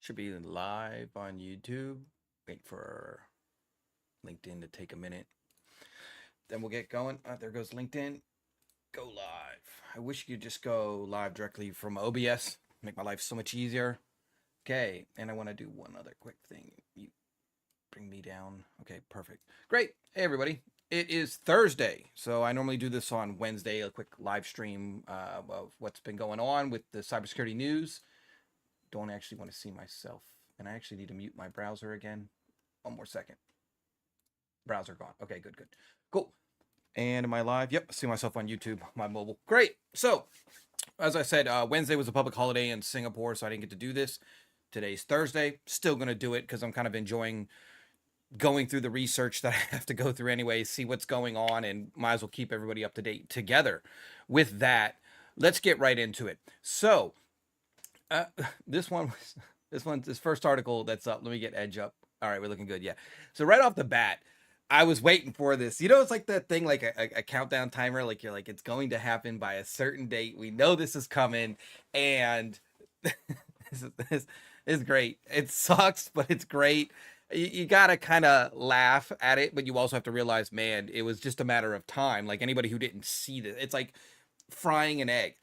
Should be live on YouTube. Wait for LinkedIn to take a minute. Then we'll get going. There goes LinkedIn. Go live. I wish you could just go live directly from OBS. Make my life so much easier. Okay, and I want to do one other quick thing. You bring me down. Okay, perfect. Great. Hey, everybody. It is Thursday, so I normally do this on Wednesday, a quick live stream of what's been going on with the cybersecurity news. Don't actually want to see myself, and I actually need to mute my browser again. One more second. Browser gone. Okay, good. Cool. And am I live? Yep, see myself on YouTube, my mobile. Great. So, as I said, Wednesday was a public holiday in Singapore, so I didn't get to do this. Today's Thursday. Still going to do it because I'm kind of enjoying going through the research that I have to go through anyway, see what's going on, and might as well keep everybody up to date together. With that, let's get right into it. So, this first article that's up. Let me get Edge up. All right, we're looking good. Yeah. So right off the bat, I was waiting for this. You know, it's like that thing, like a countdown timer. Like you're like, it's going to happen by a certain date. We know this is coming, and this is great. It sucks, but it's great. You gotta kind of laugh at it, but you also have to realize, man, it was just a matter of time. Like anybody who didn't see this, it's like frying an egg.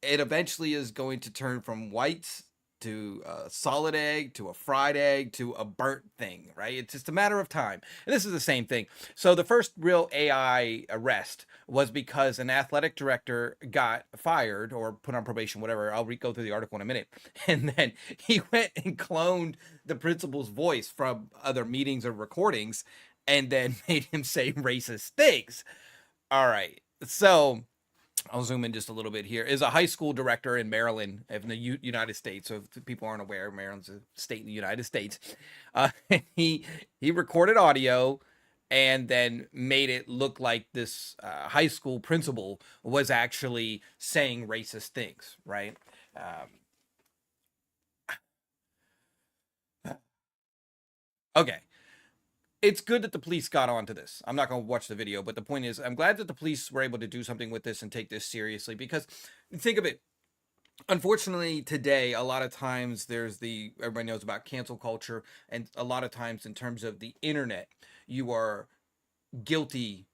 It eventually is going to turn from whites to a solid egg to a fried egg to a burnt thing, right? It's just a matter of time. And this is the same thing. So the first real AI arrest was because an athletic director got fired or put on probation, whatever. I'll go through the article in a minute. And then he went and cloned the principal's voice from other meetings or recordings and then made him say racist things. All right. So I'll zoom in just a little bit here, is a high school director in Maryland in the United States. So if people aren't aware, Maryland's a state in the United States. He recorded audio and then made it look like this high school principal was actually saying racist things, right? Okay. It's good that the police got onto this. I'm not going to watch the video, but the point is, I'm glad that the police were able to do something with this and take this seriously, because think of it. Unfortunately, today, a lot of times everybody knows about cancel culture, and a lot of times in terms of the internet, you are guilty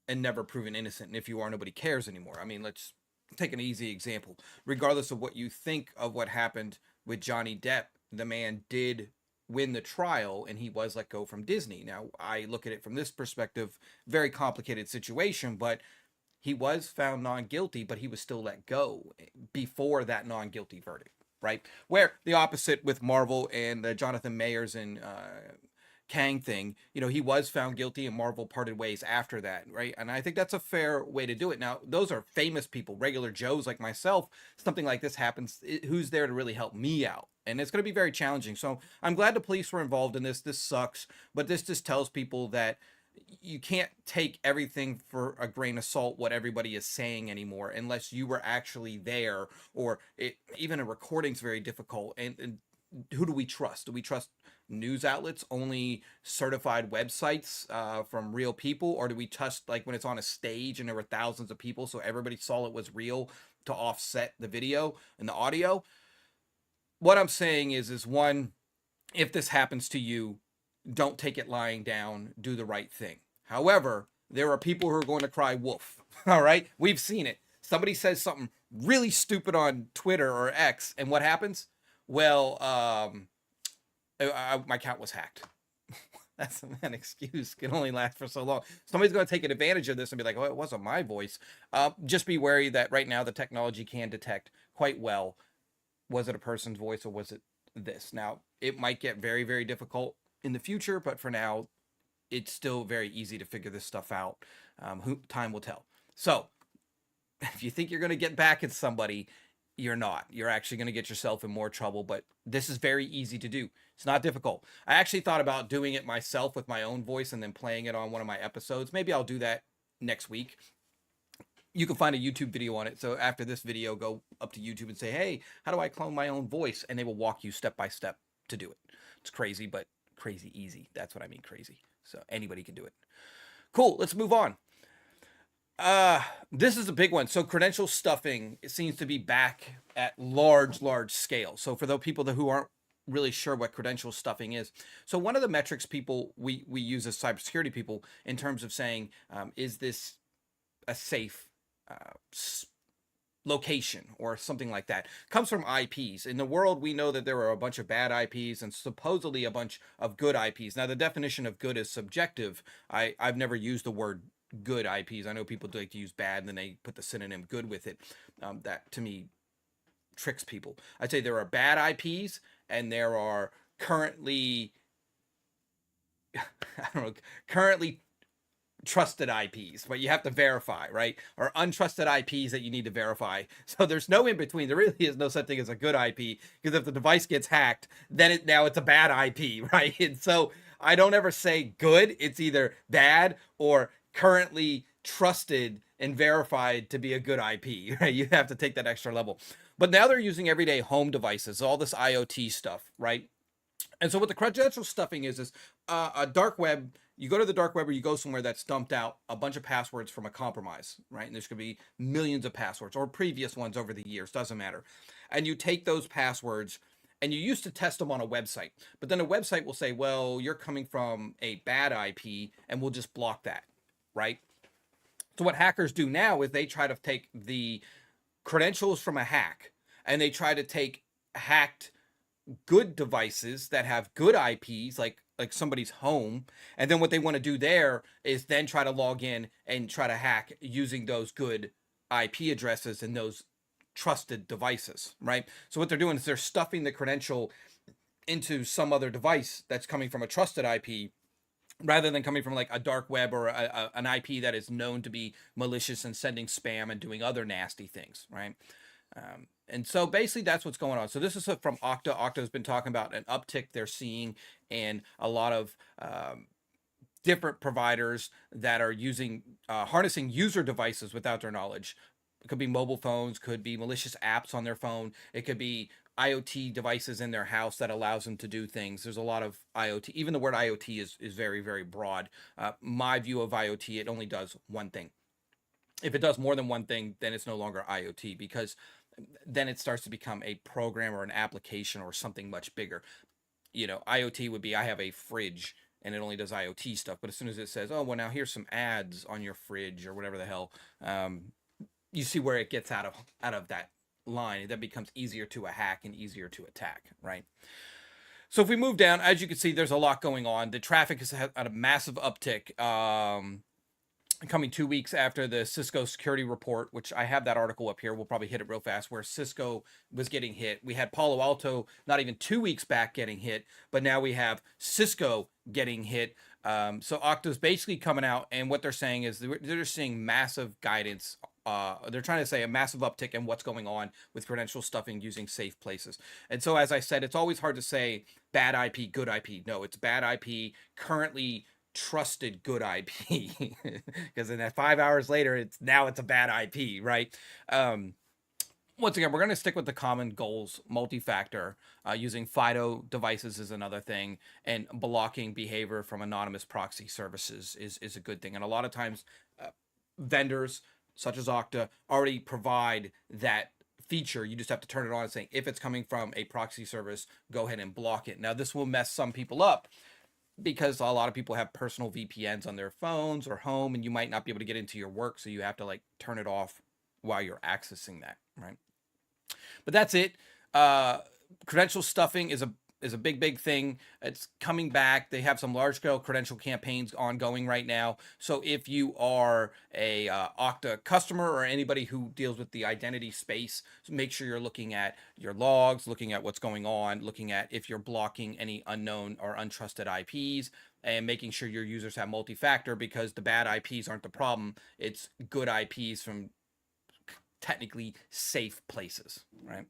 and never proven innocent. And if you are, nobody cares anymore. I mean, let's take an easy example. Regardless of what you think of what happened with Johnny Depp, the man did win the trial and he was let go from Disney. Now, I look at it from this perspective, very complicated situation, but he was found non-guilty, but he was still let go before that non-guilty verdict, right? Where the opposite with Marvel and the Jonathan Mayers and Kang thing, he was found guilty and Marvel parted ways after that, right? And I think that's a fair way to do it. Now, those are famous people, regular Joes like myself. Something like this happens, who's there to really help me out? And it's going to be very challenging. So I'm glad the police were involved in this. This sucks, but this just tells people that you can't take everything for a grain of salt, what everybody is saying anymore, unless you were actually there, or even a recording's very difficult. And who do we trust? Do we trust news outlets, only certified websites from real people, or do we trust like when it's on a stage and there were thousands of people so everybody saw it was real to offset the video and the audio? What I'm saying is one, if this happens to you, don't take it lying down, do the right thing. However, there are people who are going to cry wolf. All right, we've seen it. Somebody says something really stupid on Twitter or X, and what happens? Well, my account was hacked. That's an excuse. Can only last for so long. Somebody's going to take advantage of this and be like, "Oh, it wasn't my voice." Just be wary that right now the technology can detect quite well. Was it a person's voice or was it this? Now, it might get very, very difficult in the future, but for now, it's still very easy to figure this stuff out. Time will tell. So, if you think you're going to get back at somebody, you're not. You're actually going to get yourself in more trouble, but this is very easy to do. It's not difficult. I actually thought about doing it myself with my own voice and then playing it on one of my episodes. Maybe I'll do that next week. You can find a YouTube video on it. So after this video, go up to YouTube and say, hey, how do I clone my own voice? And they will walk you step by step to do it. It's crazy, but crazy easy. That's what I mean, crazy. So anybody can do it. Cool. Let's move on. This is a big one. So credential stuffing, it seems to be back at large scale. So for those people who aren't really sure what credential stuffing is, so one of the metrics people we use as cybersecurity people in terms of saying, is this a safe uh, location or something like that, comes from IPs. In the world, we know that there are a bunch of bad IPs and supposedly a bunch of good IPs. Now, the definition of good is subjective. I've never used the word good IPs. I know people like to use bad and then they put the synonym good with it. That to me tricks people. I'd say there are bad IPs and there are currently, I don't know, currently trusted IPs, but you have to verify, right? Or untrusted IPs that you need to verify. So there's no in between. There really is no such thing as a good IP, because if the device gets hacked, then now it's a bad IP, right? And so I don't ever say good. It's either bad or currently trusted and verified to be a good IP, right? You have to take that extra level. But now they're using everyday home devices, all this IoT stuff, right? And so what the credential stuffing is a dark web. You go to the dark web or you go somewhere that's dumped out a bunch of passwords from a compromise, right? And there's going to be millions of passwords or previous ones over the years, doesn't matter. And you take those passwords and you used to test them on a website, but then a website will say, well, you're coming from a bad IP and we'll just block that, right? So what hackers do now is they try to take the credentials from a hack and they try to take hacked good devices that have good IPs, like somebody's home, and then what they want to do there is then try to log in and try to hack using those good IP addresses and those trusted devices, right? So what they're doing is they're stuffing the credential into some other device that's coming from a trusted IP rather than coming from like a dark web or an IP that is known to be malicious and sending spam and doing other nasty things, right? And so basically that's what's going on. So this is from Okta. Okta has been talking about an uptick they're seeing in a lot of different providers that are using harnessing user devices without their knowledge. It could be mobile phones, could be malicious apps on their phone. It could be IoT devices in their house that allows them to do things. There's a lot of IoT. Even the word IoT is very broad. My view of IoT, it only does one thing. If it does more than one thing, then it's no longer IoT, because then it starts to become a program or an application or something much bigger. IoT would be, I have a fridge and it only does IoT stuff. But as soon as it says, oh, well, now here's some ads on your fridge or whatever the hell, you see where it gets out of that line. That becomes easier to hack and easier to attack, right? So if we move down, as you can see, there's a lot going on. The traffic has had a massive uptick. Coming 2 weeks after the Cisco security report, which I have that article up here. We'll probably hit it real fast, where Cisco was getting hit. We had Palo Alto not even 2 weeks back getting hit, but now we have Cisco getting hit. So Okta's basically coming out, and what they're saying is they're seeing massive guidance. They're trying to say a massive uptick in what's going on with credential stuffing using safe places. And so, as I said, it's always hard to say bad IP, good IP. No, it's bad IP currently trusted good IP, because then 5 hours later, it's a bad IP, right? Once again, we're going to stick with the common goals. Multi-factor, using FIDO devices is another thing, and blocking behavior from anonymous proxy services is a good thing. And a lot of times, vendors such as Okta already provide that feature. You just have to turn it on and say, if it's coming from a proxy service, go ahead and block it. Now, this will mess some people up, because a lot of people have personal VPNs on their phones or home, and you might not be able to get into your work, so you have to turn it off while you're accessing that, right? But that's it. Credential stuffing is a big thing. It's coming back. They have some large scale credential campaigns ongoing right now. So if you are a Okta customer or anybody who deals with the identity space, make sure you're looking at your logs, looking at what's going on, looking at if you're blocking any unknown or untrusted IPs, and making sure your users have multi-factor, because the bad IPs aren't the problem. It's good IPs from technically safe places, right?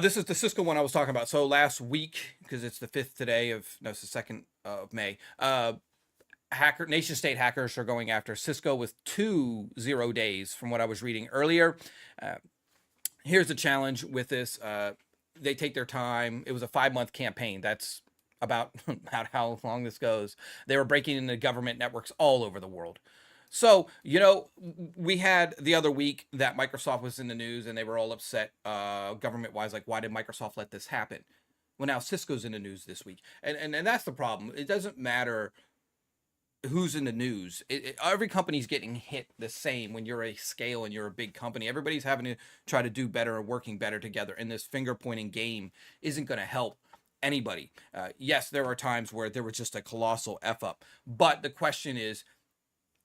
This is the Cisco one I was talking about. So last week, because it's the 5th today it's the 2nd of May, nation state hackers are going after Cisco with 2 0 days from what I was reading earlier. Here's the challenge with this. They take their time. It was a 5-month campaign. That's about about how long this goes. They were breaking into government networks all over the world. So, we had the other week that Microsoft was in the news and they were all upset government wise, like, why did Microsoft let this happen? Well, now Cisco's in the news this week. And that's the problem. It doesn't matter who's in the news. Every company's getting hit the same when you're a scale and you're a big company. Everybody's having to try to do better and working better together. And this finger pointing game isn't going to help anybody. Yes, there are times where there was just a colossal F up. But the question is,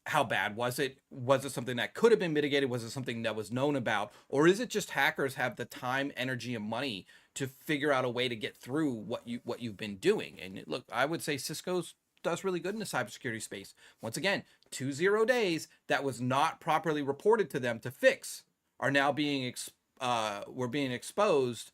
how bad was it? Was it something that could have been mitigated? Was it something that was known about? Or is it just hackers have the time, energy, and money to figure out a way to get through what you've been doing? And look, I would say Cisco's does really good in the cybersecurity space. Once again, 20 days that was not properly reported to them to fix are now being were being exposed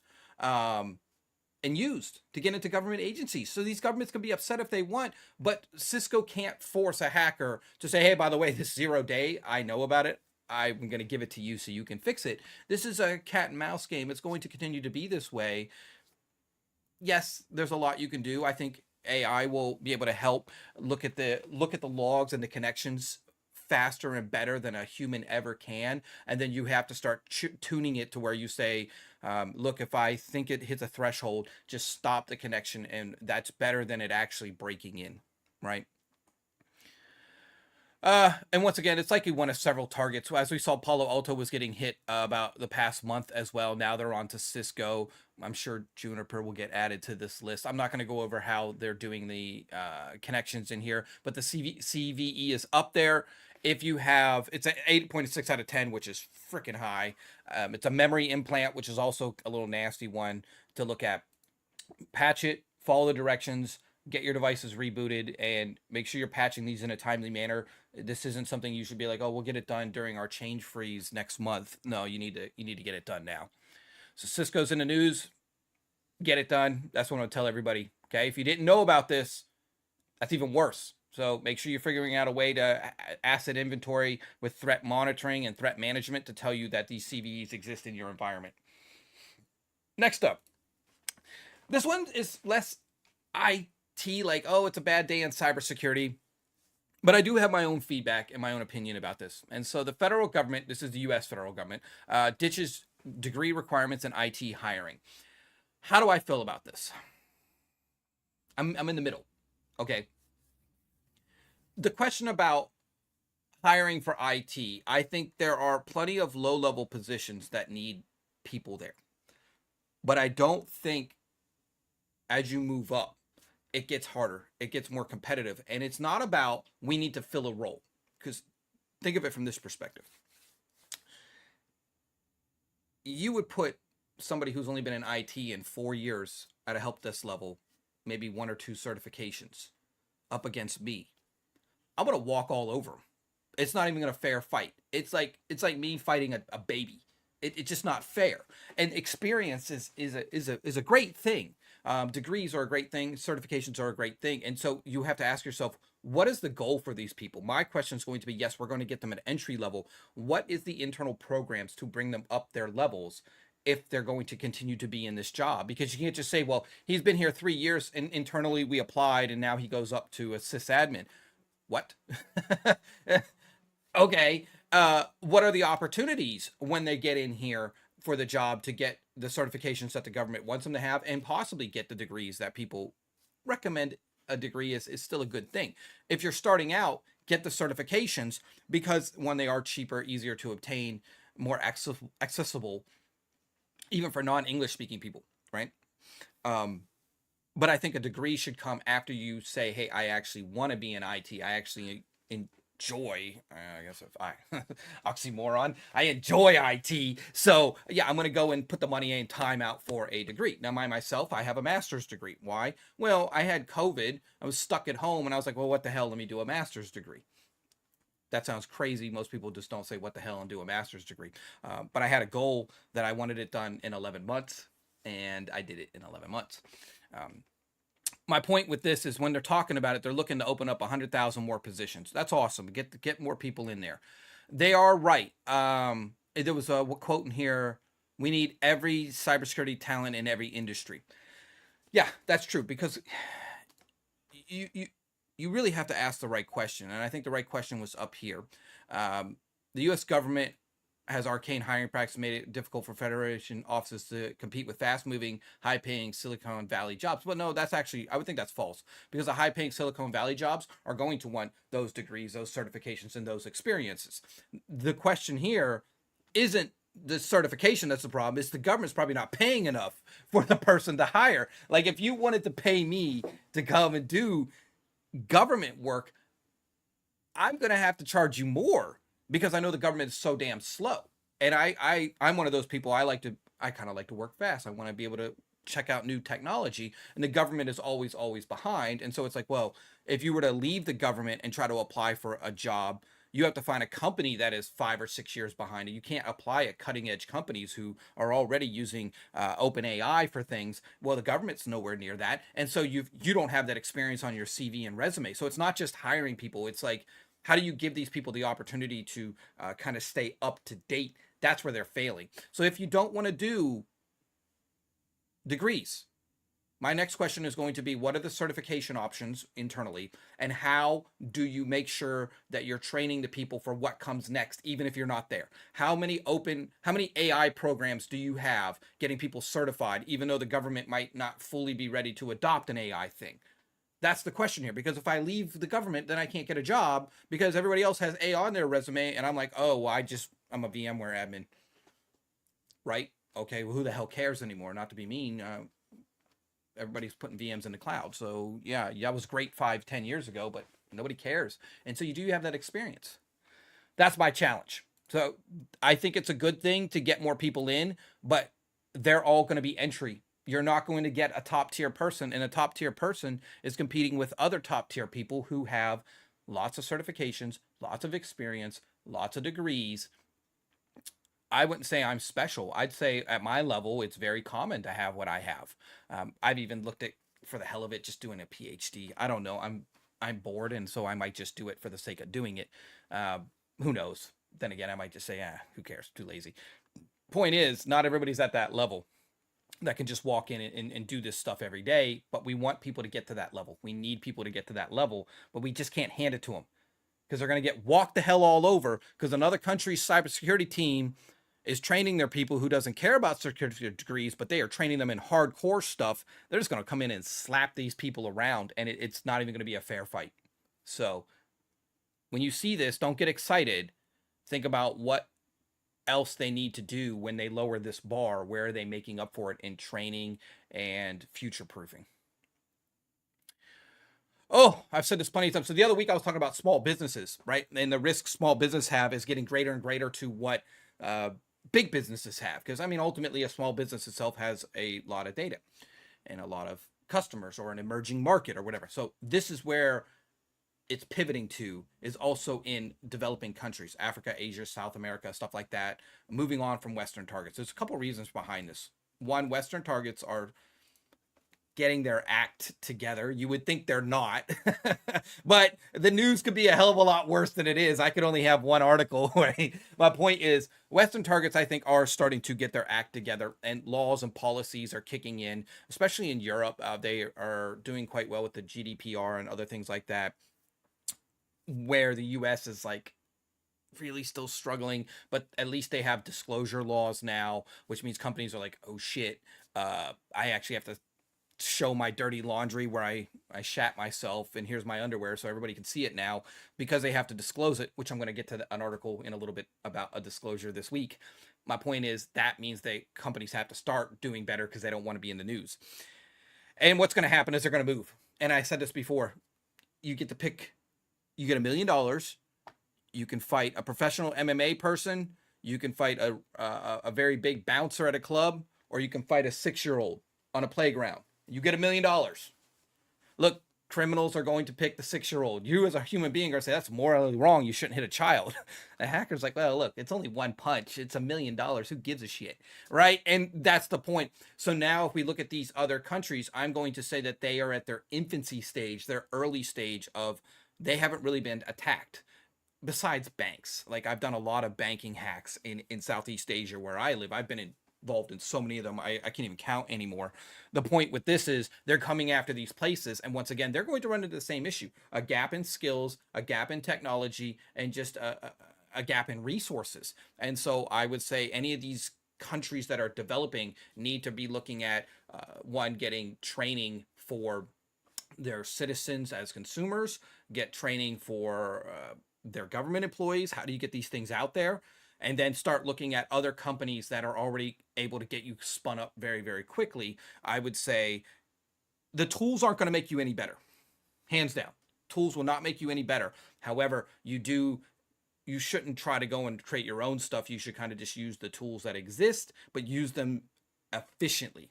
and used to get into government agencies. So these governments can be upset if they want, but Cisco can't force a hacker to say, hey, by the way, this 0 day, I know about it. I'm going to give it to you so you can fix it. This is a cat and mouse game. It's going to continue to be this way. Yes, there's a lot you can do. I think AI will be able to help look at the logs and the connections faster and better than a human ever can. And then you have to start tuning it to where you say, look, if I think it hits a threshold, just stop the connection. And that's better than it actually breaking in, right? And once again, it's likely one of several targets. As we saw, Palo Alto was getting hit about the past month as well. Now they're on to Cisco. I'm sure Juniper will get added to this list. I'm not going to go over how they're doing the connections in here, but the CVE is up there. If you have, it's an 8.6 out of 10, which is freaking high. It's a memory implant, which is also a little nasty one to look at. Patch it, follow the directions, get your devices rebooted, and make sure you're patching these in a timely manner. This isn't something you should be like, oh, we'll get it done during our change freeze next month. No, you need to get it done now. So Cisco's in the news. Get it done. That's what I'm going to tell everybody. Okay, if you didn't know about this, that's even worse. So make sure you're figuring out a way to asset inventory with threat monitoring and threat management to tell you that these CVEs exist in your environment. Next up, this one is less IT, like, oh, it's a bad day in cybersecurity. But I do have my own feedback and my own opinion about this. And so the federal government, this is the U.S. federal government, ditches degree requirements in IT hiring. How do I feel about this? I'm in the middle. Okay. The question about hiring for IT, I think there are plenty of low-level positions that need people there. But I don't think as you move up, it gets harder. It gets more competitive. And it's not about we need to fill a role. Because think of it from this perspective. You would put somebody who's only been in IT in 4 years at a help desk level, maybe 1 or 2 certifications, up against me. I'm going to walk all over them. It's not even going to fair fight. It's like me fighting a baby. It's just not fair. And experience is a great thing. Degrees are a great thing. Certifications are a great thing. And so you have to ask yourself, what is the goal for these people? My question is going to be, yes, we're going to get them at entry level. What is the internal programs to bring them up their levels if they're going to continue to be in this job? Because you can't just say, well, he's been here 3 years and internally we applied and now he goes up to a sysadmin. What? Okay. What are the opportunities when they get in here for the job to get the certifications that the government wants them to have and possibly get the degrees that people recommend? A degree is still a good thing. If you're starting out, get the certifications because when they are cheaper, easier to obtain, more accessible, even for non-English speaking people, right? But I think a degree should come after you say, hey, I actually want to be in IT. I actually enjoy, I guess if I, oxymoron, I enjoy IT. So yeah, I'm going to go and put the money and time out for a degree. Now, myself, I have a master's degree. Why? Well, I had COVID. I was stuck at home and I was like, well, what the hell? Let me do a master's degree. That sounds crazy. Most people just don't say what the hell and do a master's degree. But I had a goal that I wanted it done in 11 months and I did it in 11 months. My point with this is when they're talking about it, they're looking to open up 100,000 more positions. That's awesome. Get more people in there. They are right. There was a quote in here. We need every cybersecurity talent in every industry. Yeah, that's true because you really have to ask the right question, and I think the right question was up here. The U.S. government has arcane hiring practices made it difficult for Federation offices to compete with fast-moving, high-paying Silicon Valley jobs. But no, that's actually, I would think that's false, because the high-paying Silicon Valley jobs are going to want those degrees, those certifications, and those experiences. The question here isn't the certification that's the problem. It's the government's probably not paying enough for the person to hire. Like, if you wanted to pay me to come and do government work, I'm going to have to charge you more because I know the government is so damn slow. And I'm one of those people. I kind of like to work fast. I want to be able to check out new technology, and the government is always behind. And so it's like, well, if you were to leave the government and try to apply for a job, you have to find a company that is 5 or 6 years behind it. You can't apply at cutting edge companies who are already using open AI for things. Well, the government's nowhere near that. And so you don't have that experience on your CV and resume. So it's not just hiring people. It's like, how do you give these people the opportunity to kind of stay up to date? That's where they're failing. So if you don't want to do degrees, my next question is going to be, what are the certification options internally, and how do you make sure that you're training the people for what comes next, even if you're not there? How many AI programs do you have getting people certified, even though the government might not fully be ready to adopt an AI thing? That's the question here, because if I leave the government, then I can't get a job because everybody else has AI on their resume, and I'm like, oh, well, I'm a VMware admin, right? Okay, well, who the hell cares anymore? Not to be mean, everybody's putting VMs in the cloud. So yeah, that was great 5-10 years ago, but nobody cares. And so you do have that experience. That's my challenge. So I think it's a good thing to get more people in, but they're all going to be entry. You're not going to get a top tier person, and a top tier person is competing with other top tier people who have lots of certifications, lots of experience, lots of degrees. I wouldn't say I'm special. I'd say at my level, it's very common to have what I have. I've even looked at, for the hell of it, just doing a PhD. I don't know. I'm bored, and so I might just do it for the sake of doing it. Who knows? Then again, I might just say, who cares? Too lazy. Point is, not everybody's at that level that can just walk in and do this stuff every day, but we want people to get to that level. We need people to get to that level, but we just can't hand it to them because they're going to get walked the hell all over because another country's cybersecurity team is training their people who doesn't care about security degrees, but they are training them in hardcore stuff. They're just going to come in and slap these people around, and it's not even going to be a fair fight. So when you see this, don't get excited. Think about what else they need to do when they lower this bar. Where are they making up for it in training and future proofing? Oh, I've said this plenty of times. So the other week I was talking about small businesses, right? And the risk small business have is getting greater and greater to what big businesses have. Because I mean, ultimately a small business itself has a lot of data and a lot of customers or an emerging market or whatever. So this is where it's pivoting to, is also in developing countries, Africa, Asia, South America, stuff like that, moving on from Western targets. There's a couple of reasons behind this. One, Western targets are getting their act together. You would think they're not, but the news could be a hell of a lot worse than it is. I could only have one article, right? My point is, Western targets, I think, are starting to get their act together, and laws and policies are kicking in, especially in Europe. They are doing quite well with the GDPR and other things like that, where the US is like really still struggling, but at least they have disclosure laws now, which means companies are like, oh shit, I actually have to show my dirty laundry where I shat myself and here's my underwear so everybody can see it now, because they have to disclose it, which I'm going to get to an article in a little bit about a disclosure this week. My point is, that means companies have to start doing better because they don't want to be in the news. And what's going to happen is they're going to move. And I said this before, you get to pick. You get $1 million. You can fight a professional MMA person. You can fight a very big bouncer at a club, or you can fight a 6-year-old on a playground. You get $1 million. Look, criminals are going to pick the 6-year-old. You as a human being are going to say, that's morally wrong. You shouldn't hit a child. The hacker's like, well, look, it's only one punch. It's $1 million. Who gives a shit? Right? And that's the point. So now if we look at these other countries, I'm going to say that they are at their infancy stage, their early stage of, they haven't really been attacked besides banks. Like, I've done a lot of banking hacks in Southeast Asia where I live. I've been in involved in so many of them. I can't even count anymore. The point with this is they're coming after these places. And once again, they're going to run into the same issue, a gap in skills, a gap in technology, and just a gap in resources. And so I would say any of these countries that are developing need to be looking at one, getting training for their citizens as consumers, get training for their government employees. How do you get these things out there? And then start looking at other companies that are already able to get you spun up very, very quickly. I would say the tools aren't going to make you any better. Hands down. Tools will not make you any better. However, you shouldn't try to go and create your own stuff. You should kind of just use the tools that exist, but use them efficiently,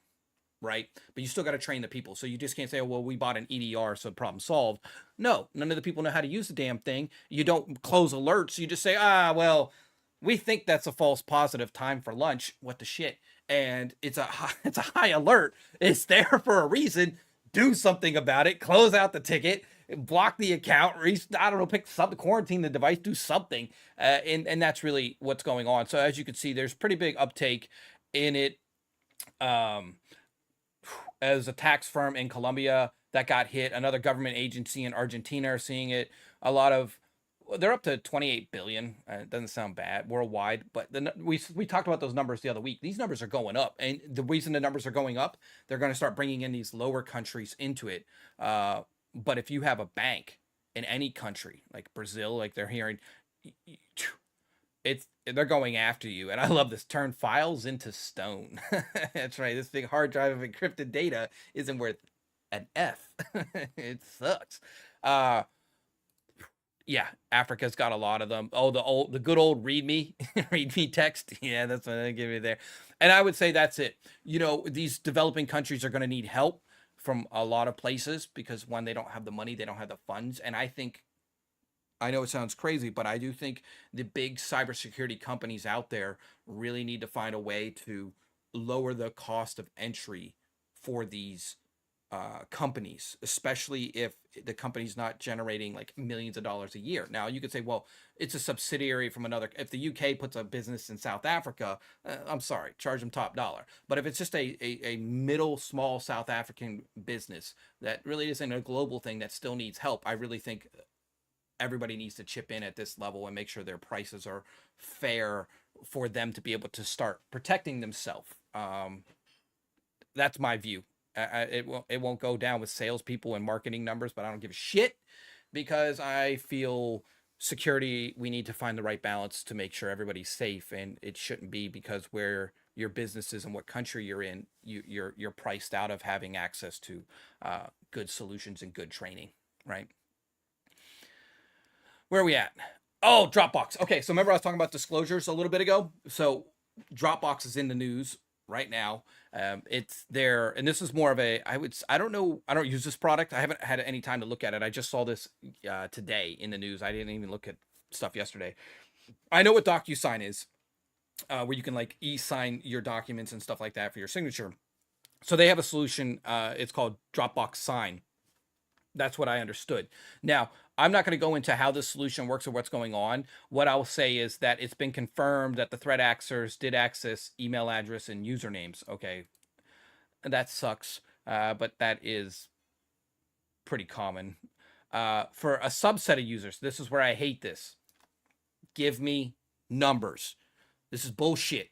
right? But you still got to train the people. So you just can't say, oh, well, we bought an EDR, so problem solved. No, none of the people know how to use the damn thing. You don't close alerts. You just say, well, we think that's a false positive, time for lunch. What the shit? And it's a high alert. It's there for a reason. Do something about it. Close out the ticket. Block the account. I don't know. Pick something. Quarantine the device. Do something. And that's really what's going on. So as you can see, there's pretty big uptake in it. As a tax firm in Colombia that got hit, another government agency in Argentina are seeing it. They're up to 28 billion. It doesn't sound bad worldwide, but we talked about those numbers the other week. These numbers are going up, and the reason the numbers are going up, they're going to start bringing in these lower countries into it. But if you have a bank in any country like Brazil, like they're hearing, they're going after you. And I love this, turn files into stone. That's right. This big hard drive of encrypted data isn't worth an F. It sucks. Yeah, Africa's got a lot of them. Oh, the good old read me text. Yeah, that's what I give you there. And I would say that's it. These developing countries are going to need help from a lot of places because one, they don't have the money, they don't have the funds. And I know it sounds crazy, but I do think the big cybersecurity companies out there really need to find a way to lower the cost of entry for these companies, especially if the company's not generating like millions of dollars a year. Now you could say, well, it's a subsidiary from another. If the UK puts a business in South Africa, I'm sorry, charge them top dollar. But if it's just a middle small South African business that really isn't a global thing that still needs help, I really think everybody needs to chip in at this level and make sure their prices are fair for them to be able to start protecting themselves. That's my view. It won't go down with salespeople and marketing numbers, but I don't give a shit because I feel security, we need to find the right balance to make sure everybody's safe, and it shouldn't be because where your business is and what country you're in, you're priced out of having access to good solutions and good training, right? Where are we at? Oh, Dropbox. Okay, so remember I was talking about disclosures a little bit ago? So Dropbox is in the news right now. It's there, and this is more of I don't use this product. I haven't had any time to look at it. I just saw this today in the news. I didn't even look at stuff yesterday. I know what DocuSign is, where you can like e-sign your documents and stuff like that for your signature. So they have a solution. It's called Dropbox Sign. That's what I understood. Now, I'm not going to go into how this solution works or what's going on. What I'll say is that it's been confirmed that the threat actors did access email address and usernames. Okay, that sucks, but that is pretty common. For a subset of users, this is where I hate this. Give me numbers. This is bullshit.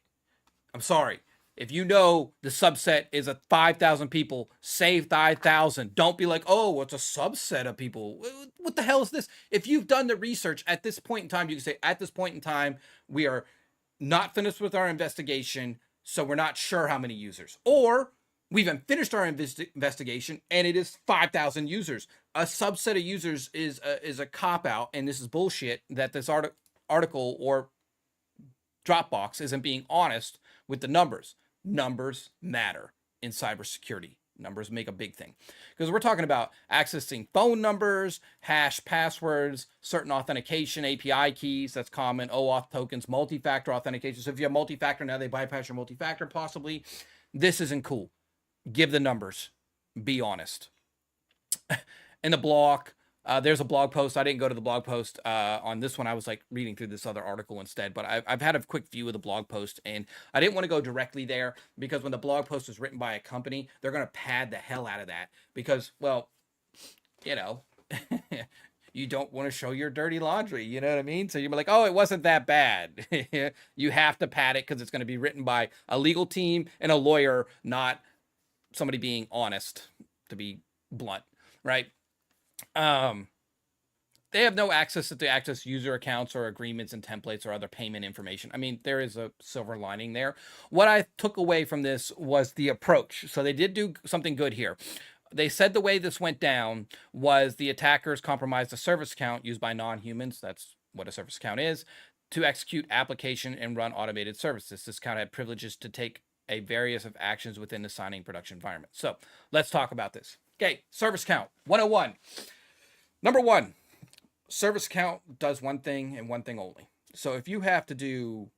I'm sorry. If you know the subset is 5,000 people, say 5,000. Don't be like, oh, it's a subset of people. What the hell is this? If you've done the research at this point in time, you can say, at this point in time, we are not finished with our investigation, so we're not sure how many users. Or we've finished our investigation, and it is 5,000 users. A subset of users is a cop-out, and this is bullshit that this article or Dropbox isn't being honest with the numbers. Numbers matter in cybersecurity. Numbers make a big thing because we're talking about accessing phone numbers, hash passwords, certain authentication, API keys. That's common. OAuth tokens, multi-factor authentication. So if you have multi-factor, now they bypass your multi-factor possibly. This isn't cool. Give the numbers. Be honest. In the block, There's a blog post. I didn't go to the blog post on this one. I was like reading through this other article instead, but I've had a quick view of the blog post, and I didn't want to go directly there because when the blog post is written by a company, they're going to pad the hell out of that because, well, you know, you don't want to show your dirty laundry. You know what I mean? So you're like, oh, it wasn't that bad. You have to pad it because it's going to be written by a legal team and a lawyer, not somebody being honest, to be blunt, right? They have no access to access user accounts or agreements and templates or other payment information. I mean, there is a silver lining there. What I took away from this was the approach. So they did do something good here. They said the way this went down was the attackers compromised a service account used by non-humans. That's what a service account is, to execute application and run automated services. This account had privileges to take a various of actions within the signing production environment. So let's talk about this. Okay, service account 101. Number one, service account does one thing and one thing only. So if you have to do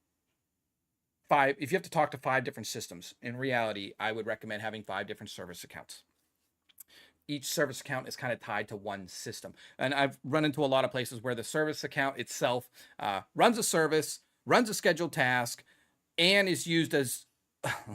if you have to talk to 5 different systems, in reality, I would recommend having 5 different service accounts. Each service account is kind of tied to one system. And I've run into a lot of places where the service account itself runs a service, runs a scheduled task, and is used as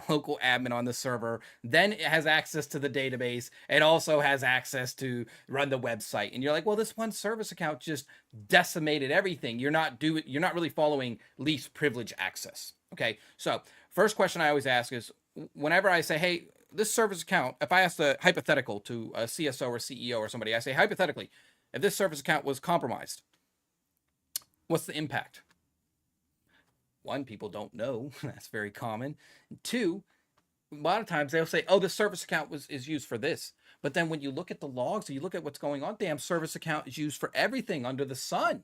local admin on the server, then it has access to the database. It also has access to run the website. And you're like, well, this one service account just decimated everything. You're not really following least privilege access. Okay. So first question I always ask is whenever I say, hey, this service account, if I ask a hypothetical to a CSO or CEO or somebody, I say, hypothetically, if this service account was compromised, what's the impact? One, people don't know. That's very common. 2, a lot of times they'll say, oh, this service account is used for this. But then when you look at the logs, or you look at what's going on, damn, service account is used for everything under the sun,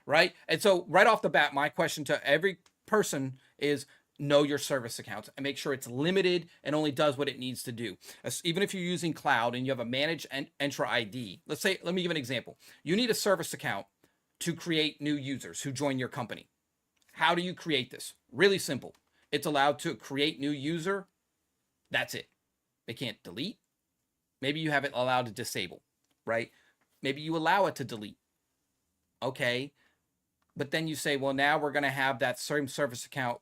right? And so right off the bat, my question to every person is know your service accounts and make sure it's limited and only does what it needs to do. Even if you're using cloud and you have a managed Entra ID, let me give an example. You need a service account to create new users who join your company. How do you create this? Really simple. It's allowed to create new user. That's it. They can't delete. Maybe you have it allowed to disable, right? Maybe you allow it to delete. Okay. But then you say, well, now we're going to have that same service account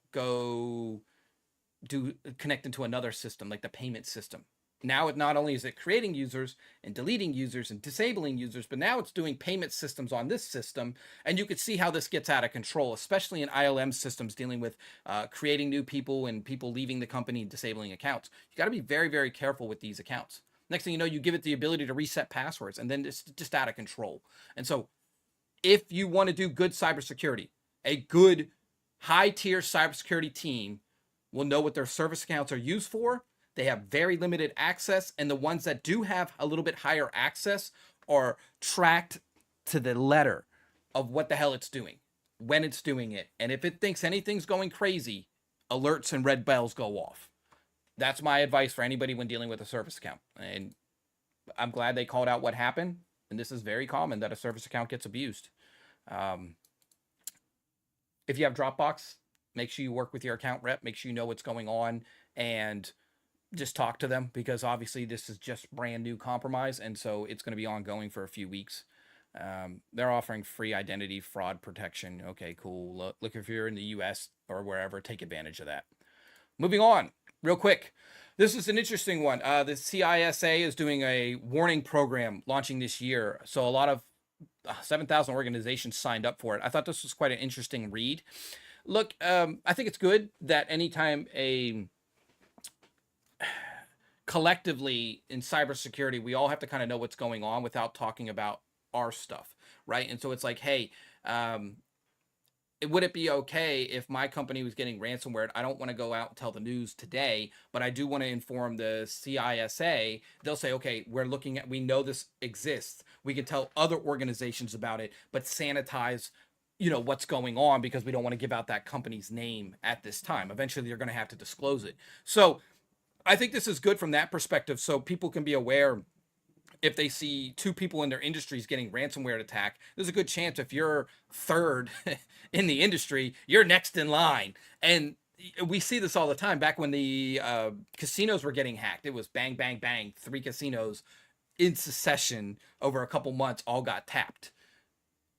connect into another system, like the payment system. Now it not only is it creating users and deleting users and disabling users, but now it's doing payment systems on this system. And you could see how this gets out of control, especially in ILM systems dealing with creating new people and people leaving the company and disabling accounts. You got to be very, very careful with these accounts. Next thing you know, you give it the ability to reset passwords, and then it's just out of control. And so if you want to do good cybersecurity, a good high-tier cybersecurity team will know what their service accounts are used for. They have very limited access, and the ones that do have a little bit higher access are tracked to the letter of what the hell it's doing, when it's doing it. And if it thinks anything's going crazy, alerts and red bells go off. That's my advice for anybody when dealing with a service account. And I'm glad they called out what happened. And this is very common that a service account gets abused. If you have Dropbox, make sure you work with your account rep, make sure you know what's going on, and just talk to them, because obviously this is just brand new compromise, and so it's going to be ongoing for a few weeks. They're offering free identity fraud protection. Okay, cool. Look, if you're in the US or wherever, take advantage of that. Moving on real quick. This is an interesting one. The CISA is doing a warning program launching this year. So a lot of 7,000 organizations signed up for it. I thought this was quite an interesting read. Look, I think it's good that anytime collectively in cybersecurity, we all have to kind of know what's going on without talking about our stuff, right? And so it's like, hey, would it be okay if my company was getting ransomware? I don't want to go out and tell the news today, but I do want to inform the CISA. They'll say, okay, we know this exists. We can tell other organizations about it, but sanitize, what's going on, because we don't want to give out that company's name at this time. Eventually, they're going to have to disclose it. So I think this is good from that perspective, so people can be aware if they see 2 people in their industries getting ransomware attack. There's a good chance if you're third in the industry, you're next in line. And we see this all the time. Back when the casinos were getting hacked, it was bang, bang, bang, 3 casinos in succession over a couple months all got tapped,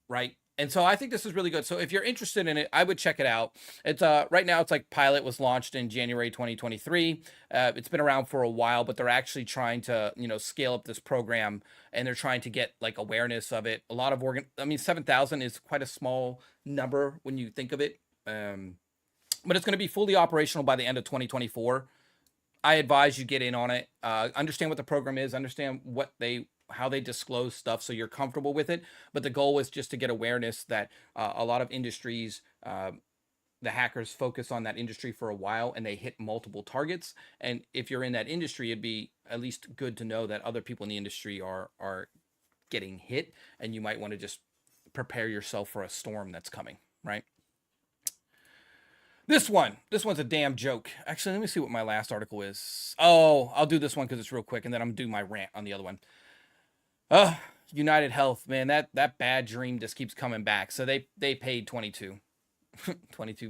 right? And so I think this is really good. So if you're interested in it, I would check it out. It's right now it's like pilot was launched in January 2023. It's been around for a while, but they're actually trying to, scale up this program, and they're trying to get like awareness of it. A lot of 7,000 is quite a small number when you think of it. But it's going to be fully operational by the end of 2024. I advise you get in on it. Understand what the program is. Understand how they disclose stuff, so you're comfortable with it. But the goal is just to get awareness that a lot of industries, the hackers focus on that industry for a while and they hit multiple targets. And if you're in that industry, it'd be at least good to know that other people in the industry are getting hit, and you might want to just prepare yourself for a storm that's coming, right? This one's a damn joke. Actually, let me see what my last article is. Oh, I'll do this one because it's real quick, and then I'm gonna do my rant on the other one. UnitedHealth, man, that bad dream just keeps coming back. So they paid 22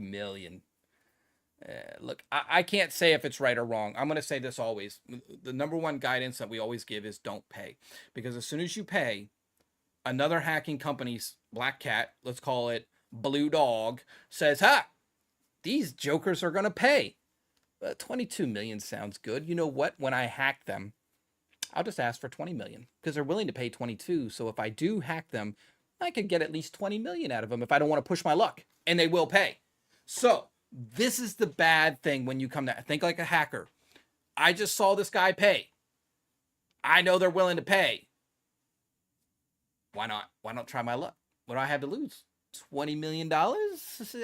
million. Look, I can't say if it's right or wrong. I'm going to say this always. The number one guidance that we always give is don't pay. Because as soon as you pay, another hacking company's Blackcat, let's call it Blue Dog, says, these jokers are going to pay. 22 million sounds good. You know what? When I hack them, I'll just ask for 20 million because they're willing to pay 22. So if I do hack them, I could get at least 20 million out of them if I don't want to push my luck, and they will pay. So this is the bad thing when you come to think like a hacker. I just saw this guy pay. I know they're willing to pay. Why not? Why not try my luck? What do I have to lose? $20 million? That's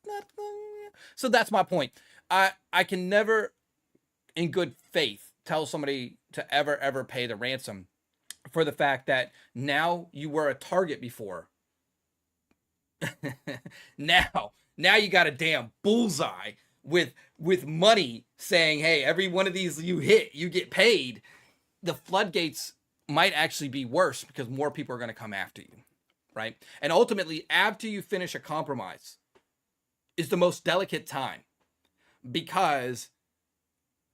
not. So that's my point. I can never, in good faith, tell somebody to ever pay the ransom for the fact that now you were a target before. now you got a damn bullseye with money saying, hey, every one of these you hit, you get paid. The floodgates might actually be worse because more people are going to come after you, right? And ultimately, after you finish a compromise is the most delicate time, because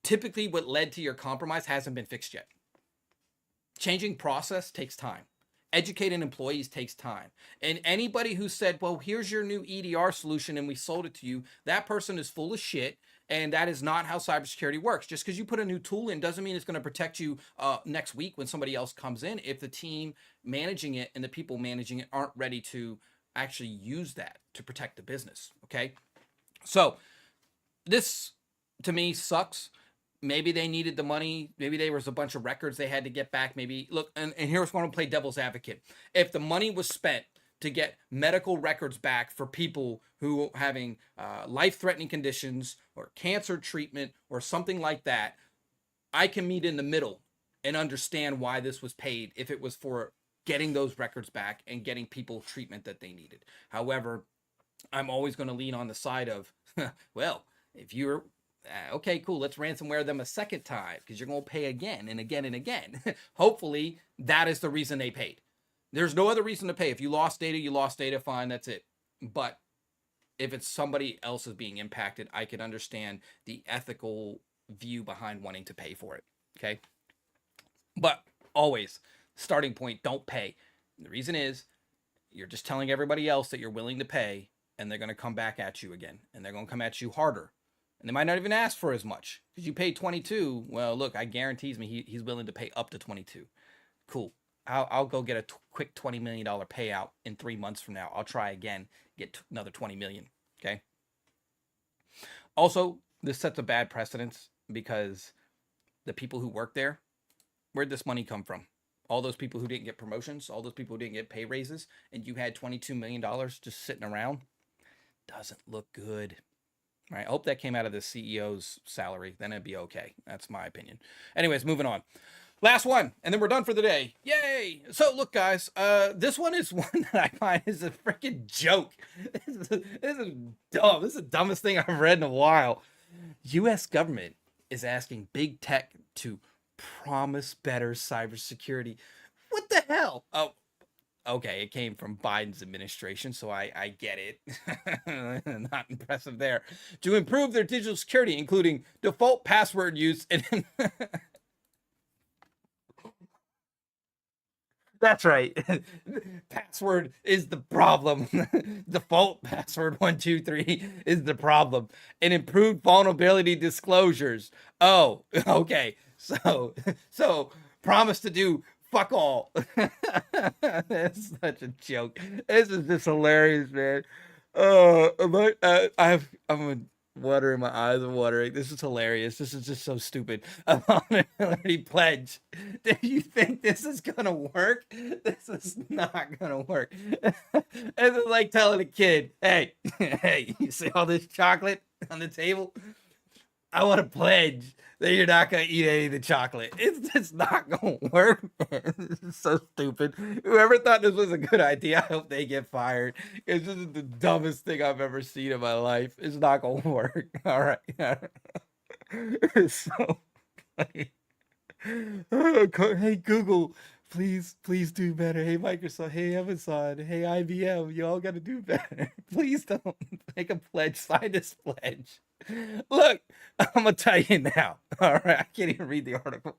typically what led to your compromise hasn't been fixed yet. Changing process takes time. Educating employees takes time. And anybody who said, well, here's your new EDR solution and we sold it to you, that person is full of shit. And that is not how cybersecurity works. Just because you put a new tool in doesn't mean it's going to protect you next week when somebody else comes in, if the team managing it and the people managing it aren't ready to actually use that to protect the business. Okay. So this to me sucks. Maybe they needed the money. Maybe there was a bunch of records they had to get back. Maybe look, and here's where I'm going to play devil's advocate. If the money was spent to get medical records back for people who are having life-threatening conditions or cancer treatment or something like that, I can meet in the middle and understand why this was paid if it was for getting those records back and getting people treatment that they needed. However, I'm always going to lean on the side of, well, if you're okay, cool, let's ransomware them a second time because you're going to pay again and again and again. Hopefully that is the reason they paid. There's no other reason to pay. If you lost data, fine, that's it. But if it's somebody else is being impacted, I can understand the ethical view behind wanting to pay for it, okay? But always, starting point, don't pay. And the reason is you're just telling everybody else that you're willing to pay, and they're going to come back at you again, and they're going to come at you harder. And they might not even ask for as much because you paid 22. Well, look, I guarantees me he's willing to pay up to 22. Cool. I'll go get a quick $20 million payout in 3 months from now. I'll try again, get another 20 million. Okay. Also, this sets a bad precedence because the people who work there, where'd this money come from? All those people who didn't get promotions, all those people who didn't get pay raises, and you had $22 million just sitting around. Doesn't look good. Right? I hope that came out of the CEO's salary. Then it'd be okay. That's my opinion. Anyways, moving on. Last one, and then we're done for the day. Yay! So look, guys, this one is one that I find is a freaking joke. This is dumb. This is the dumbest thing I've read in a while. U.S. government is asking big tech to promise better cybersecurity. What the hell? Oh, okay, it came from Biden's administration, so I get it. Not impressive there. To improve their digital security, including default password use and That's right. Password is the problem. Default password 123 is the problem. And improved vulnerability disclosures. Oh, okay. So promise to do fuck all. That's such a joke. This is just hilarious, man. I'm watering, my eyes are watering. This is hilarious. This is just so stupid. A vulnerability pledge. Do you think this is gonna work? This is not gonna work. It's like telling a kid, "Hey, hey, you see all this chocolate on the table? I want to pledge that you're not gonna eat any of the chocolate." It's just not gonna work, man. This is so stupid. Whoever thought this was a good idea, I hope they get fired. Because this is the dumbest thing I've ever seen in my life. It's not gonna work. All right. It's so funny. Hey Google, please do better. Hey Microsoft, hey Amazon, hey IBM, you all gotta do better. Please don't make a pledge. Sign this pledge. Look, I'm gonna tell you now. All right, I can't even read the article.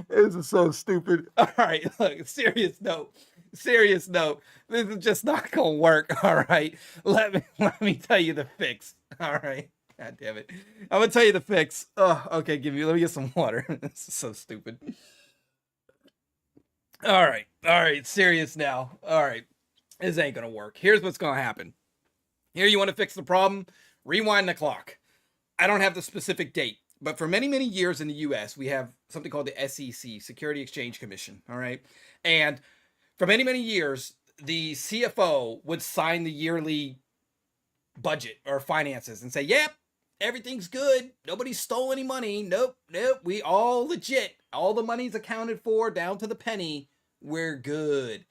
This is so stupid. All right, look, serious note. Serious note. This is just not gonna work. All right. Let me tell you the fix. All right. God damn it. I'm gonna tell you the fix. Oh, okay, let me get some water. This is so stupid. All right, serious now. All right. This ain't gonna work. Here's what's gonna happen. Here, you want to fix the problem? Rewind the clock. I don't have the specific date, but for many, many years in the US, we have something called the SEC, Security Exchange Commission. All right. And for many, many years, the CFO would sign the yearly budget or finances and say, yep, everything's good. Nobody stole any money. Nope. We all legit. All the money's accounted for down to the penny. We're good.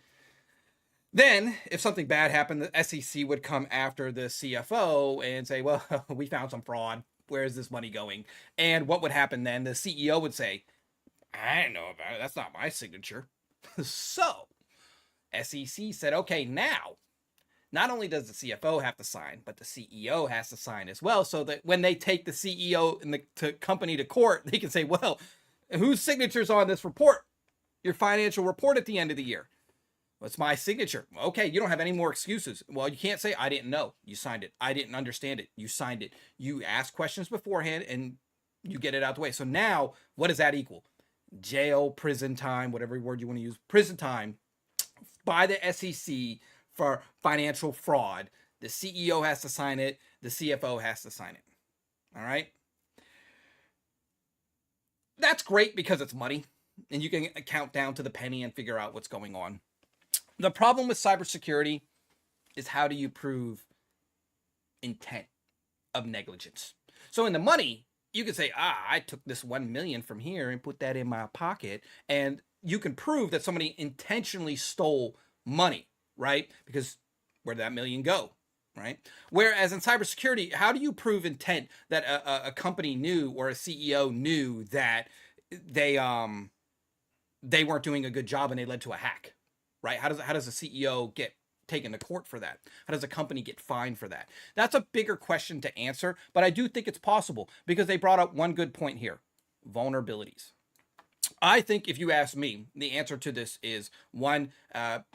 Then, if something bad happened, the SEC would come after the CFO and say, well, we found some fraud. Where's this money going? And what would happen then? The CEO would say, I didn't know about it. That's not my signature. So, SEC said, okay, now, not only does the CFO have to sign, but the CEO has to sign as well, so that when they take the CEO and the company to court, they can say, well, whose signature's on this report? Your financial report at the end of the year. What's my signature? Okay, you don't have any more excuses. Well, you can't say, I didn't know. You signed it. I didn't understand it. You signed it. You ask questions beforehand and you get it out the way. So now, what does that equal? Jail, prison time, whatever word you want to use, prison time by the SEC for financial fraud. The CEO has to sign it. The CFO has to sign it. All right? That's great because it's money and you can count down to the penny and figure out what's going on. The problem with cybersecurity is, how do you prove intent of negligence? So in the money, you can say, I took this 1 million from here and put that in my pocket. And you can prove that somebody intentionally stole money, right? Because where did that million go, right? Whereas in cybersecurity, how do you prove intent that a company knew, or a CEO knew, that they weren't doing a good job and they led to a hack? Right? How does a CEO get taken to court for that? How does a company get fined for that? That's a bigger question to answer, but I do think it's possible because they brought up one good point here: vulnerabilities. I think, if you ask me, the answer to this is one,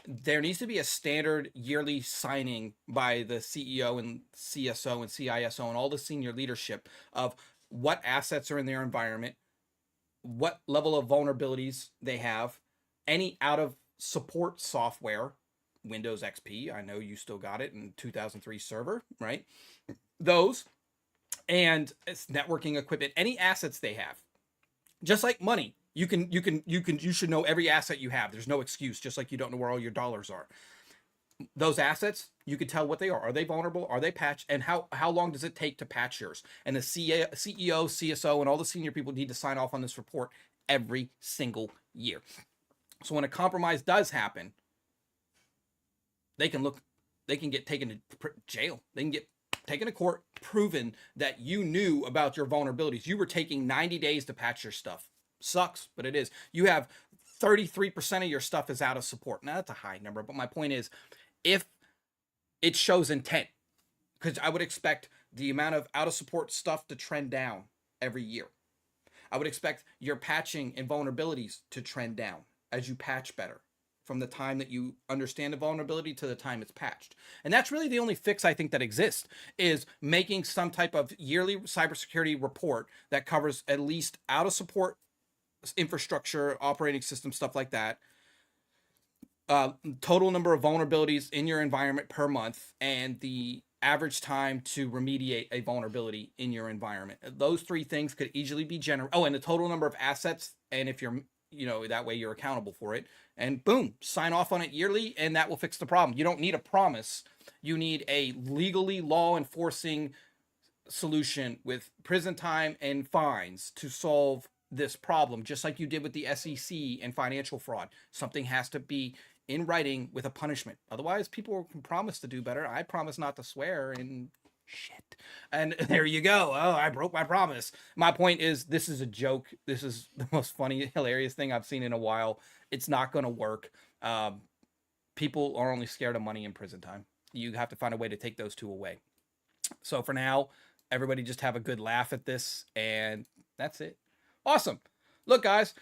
there needs to be a standard yearly signing by the CEO and CSO and CISO and all the senior leadership of what assets are in their environment, what level of vulnerabilities they have, any out of support software, Windows XP, I know you still got it in 2003 server, right? Those, and it's networking equipment, any assets they have. Just like money, you should know every asset you have. There's no excuse, just like you don't know where all your dollars are. Those assets, you can tell what they are. Are they vulnerable? Are they patched? And how long does it take to patch yours? And the CEO, CSO, and all the senior people need to sign off on this report every single year. So when a compromise does happen, they can get taken to jail. They can get taken to court, proven that you knew about your vulnerabilities. You were taking 90 days to patch your stuff. Sucks, but it is. You have 33% of your stuff is out of support. Now, that's a high number, but my point is, if it shows intent, because I would expect the amount of out of support stuff to trend down every year. I would expect your patching and vulnerabilities to trend down as you patch better, from the time that you understand the vulnerability to the time it's patched. And that's really the only fix I think that exists, is making some type of yearly cybersecurity report that covers at least out of support infrastructure, operating system, stuff like that, total number of vulnerabilities in your environment per month, and the average time to remediate a vulnerability in your environment. Those three things could easily be generated. Oh, and the total number of assets, and if you're, that way you're accountable for it. And boom, sign off on it yearly, and that will fix the problem. You don't need a promise. You need a legally law enforcing solution with prison time and fines to solve this problem, just like you did with the SEC and financial fraud. Something has to be in writing with a punishment. Otherwise, people can promise to do better. I promise not to swear and shit. And there you go. Oh, I broke my promise. My point is, this is a joke. This is the most funny, hilarious thing I've seen in a while. It's not going to work. People are only scared of money and prison time. You have to find a way to take those two away. So for now, everybody just have a good laugh at this, and that's it. Awesome. Look, guys,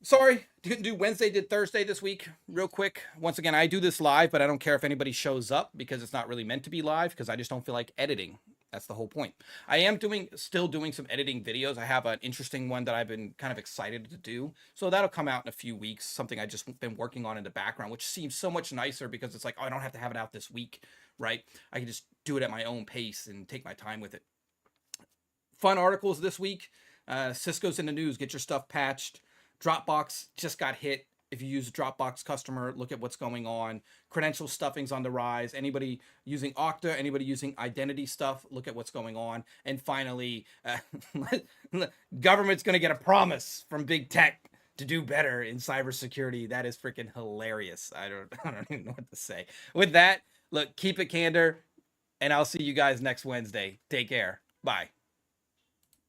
sorry, didn't do Wednesday, did Thursday this week. Real quick. Once again, I do this live, but I don't care if anybody shows up, because it's not really meant to be live, because I just don't feel like editing. That's the whole point. I am still doing some editing videos. I have an interesting one that I've been kind of excited to do. So that'll come out in a few weeks, something I just been working on in the background, which seems so much nicer, because it's like, oh, I don't have to have it out this week, right? I can just do it at my own pace and take my time with it. Fun articles this week. Cisco's in the news. Get your stuff patched. Dropbox just got hit. If you use a Dropbox customer, look at what's going on. Credential stuffing's on the rise. Anybody using Okta, anybody using identity stuff, look at what's going on. And finally, government's going to get a promise from big tech to do better in cybersecurity. That is freaking hilarious. I don't even know what to say. With that, look, keep it candor, and I'll see you guys next Wednesday. Take care. Bye.